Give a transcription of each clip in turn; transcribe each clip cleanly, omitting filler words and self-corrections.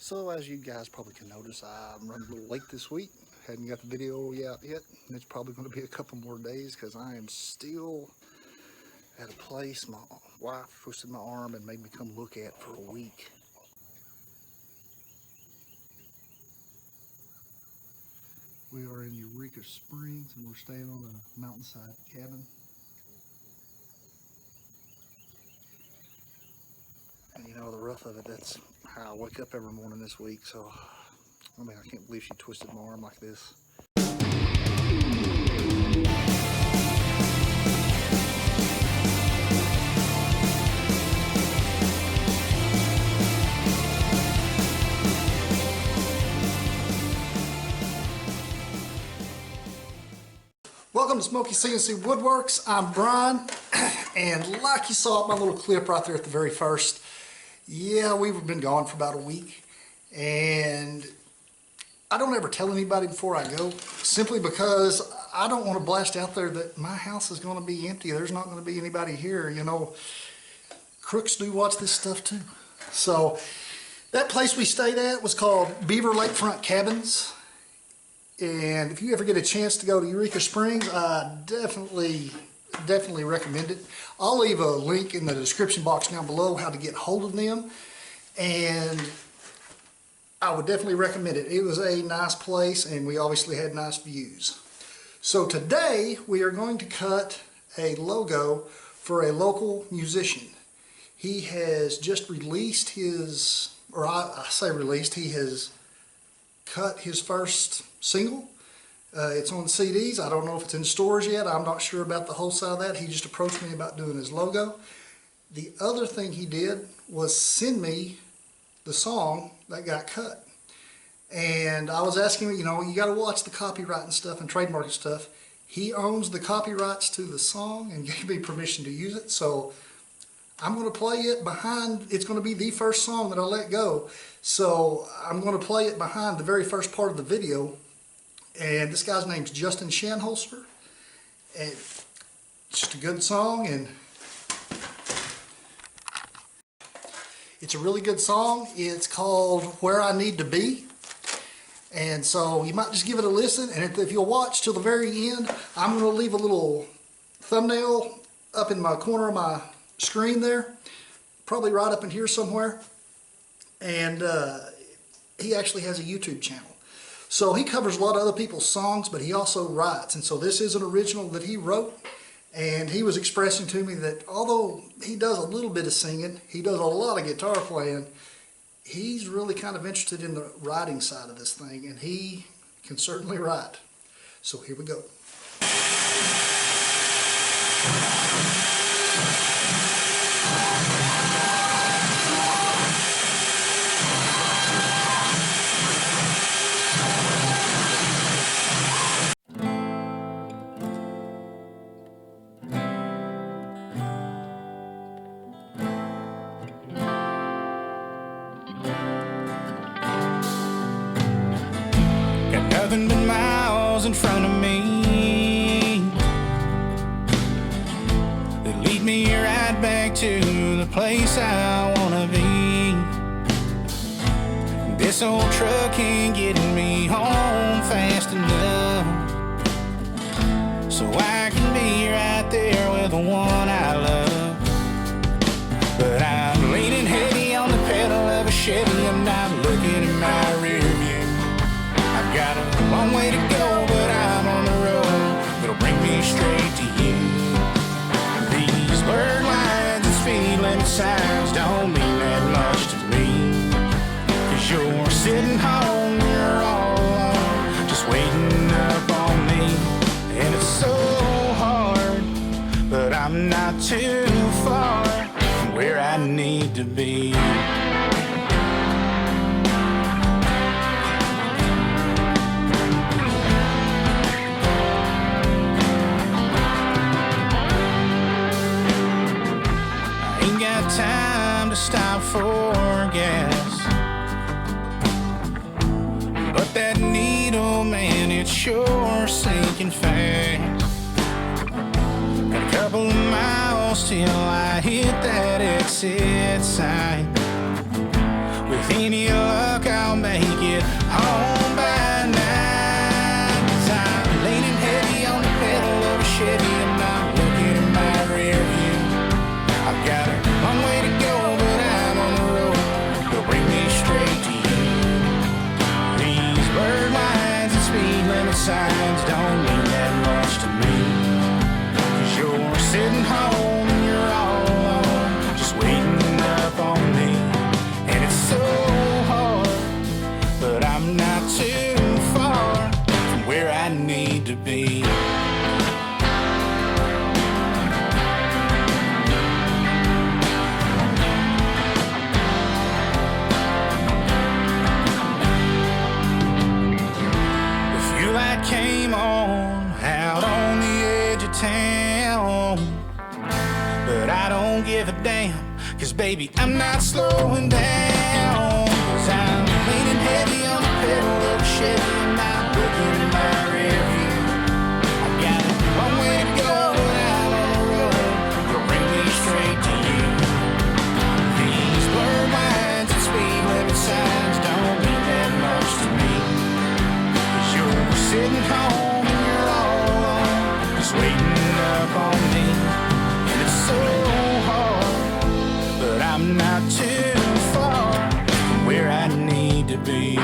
So as you guys probably can notice, I'm running a little late this week. Hadn't got the video out yet, and it's probably going to be a couple more days because I am still at a place my wife twisted my arm and made me come look at for a week. We are in Yonico Springs and we're staying on a mountainside cabin. And you know, the rough of it, that's how I wake up every morning this week. So, I mean, I can't believe she twisted my arm like this. Welcome to Smokey CNC Woodworks. I'm Brian, and like you saw my little clip right there at the very first, yeah, we've been gone for about a week, and I don't ever tell anybody before I go, simply because I don't want to blast out there that my house is going to be empty. There's not going to be anybody here. You know, crooks do watch this stuff too. So that place we stayed at was called Beaver Lakefront Cabins. And if you ever get a chance to go to Yonico Springs, I definitely recommend it. I'll leave a link in the description box down below how to get hold of them. And I would definitely recommend it. It was a nice place and we obviously had nice views. So today we are going to cut a logo for a local musician. He has just released his, or I say released, he has cut his first single. It's on CDs. I don't know if it's in stores yet. I'm not sure about the whole side of that. He just approached me about doing his logo. The other thing he did was send me the song that got cut. And I was asking him, you know, you got to watch the copyright and stuff and trademark and stuff. He owns the copyrights to the song and gave me permission to use it. So I'm going to play it behind, it's going to be the first song that I let go. So I'm going to play it behind the very first part of the video. And this guy's name's Justin Shanholtzer. And it's just a good song, and it's a really good song. It's called Where I Need to Be. And so you might just give it a listen, and if you'll watch till the very end, I'm going to leave a little thumbnail up in my corner of my screen there, probably right up in here somewhere. And he actually has a YouTube channel. So he covers a lot of other people's songs, but he also writes. And so this is an original that he wrote. And he was expressing to me that although he does a little bit of singing, he does a lot of guitar playing, he's really kind of interested in the writing side of this thing. And he can certainly write. So here we go. Nothing but miles in front of me that lead me right back to the place I wanna be. This old truck ain't getting me home fast enough, so I can be right there with the one I love. But I'm leaning heavy on the pedal of a Chevy. I'm not looking in my rear view. I've got a long way to go, but I'm on the road that'll bring me straight to you. These blurred lines and speed limit signs don't mean that much to me, 'cause you're sitting home, you're all alone, just waiting up on me. And it's so hard, but I'm not too far from where I need to be. Time to stop for gas, but that needle, man, it's sure sinking fast. Got a couple of miles till I hit that exit sign. With any luck, signs don't mean that much to me. 'Cause you're sitting home and you're all alone, just waiting up on me. And it's so hard, but I'm not too far from where I need to be. Came on out on the edge of town, but I don't give a damn, 'cause baby I'm not slowing down. 'Cause I'm leaning heavy on the pedal of a Chevy and not looking in my rear view. I got a long way to go, but out on the road will bring me straight to you. These blurred lines and speed limit signs don't mean that much to me. Sitting home and you're all alone, just waiting up on me. And it's so hard, but I'm not too far from where I need to be.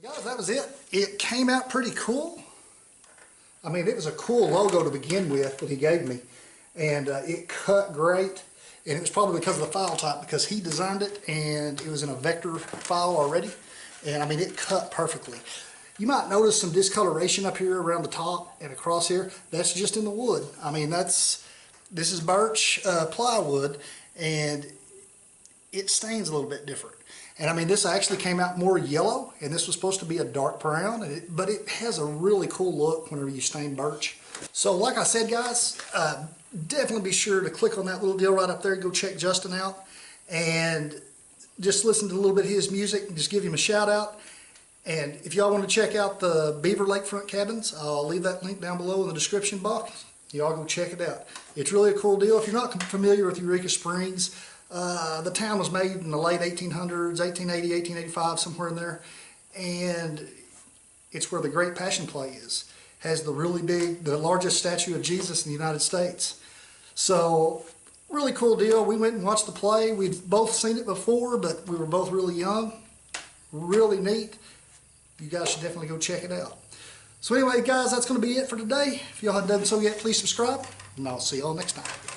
So guys, that was it. It came out pretty cool. I mean, it was a cool logo to begin with that he gave me, and it cut great. And it was probably because of the file type, because he designed it and it was in a vector file already. And I mean, it cut perfectly. You might notice some discoloration up here around the top and across here. That's just in the wood. I mean, this is birch plywood, and it stains a little bit different. And I mean, this actually came out more yellow, and this was supposed to be a dark brown, but it has a really cool look whenever you stain birch. So like I said, guys, definitely be sure to click on that little deal right up there. Go check Justin out and just listen to a little bit of his music and just give him a shout out. And if y'all want to check out the Beaver Lakefront cabins, I'll leave that link down below in the description box. Y'all go check it out. It's really a cool deal. If you're not familiar with Eureka Springs, the town was made in the late 1800s, 1880, 1885, somewhere in there. And it's where the Great Passion Play is. Has the really big, the largest statue of Jesus in the United States. So, really cool deal. We went and watched the play. We'd both seen it before, but we were both really young. Really neat. You guys should definitely go check it out. So anyway, guys, that's going to be it for today. If y'all haven't done so yet, please subscribe, and I'll see y'all next time.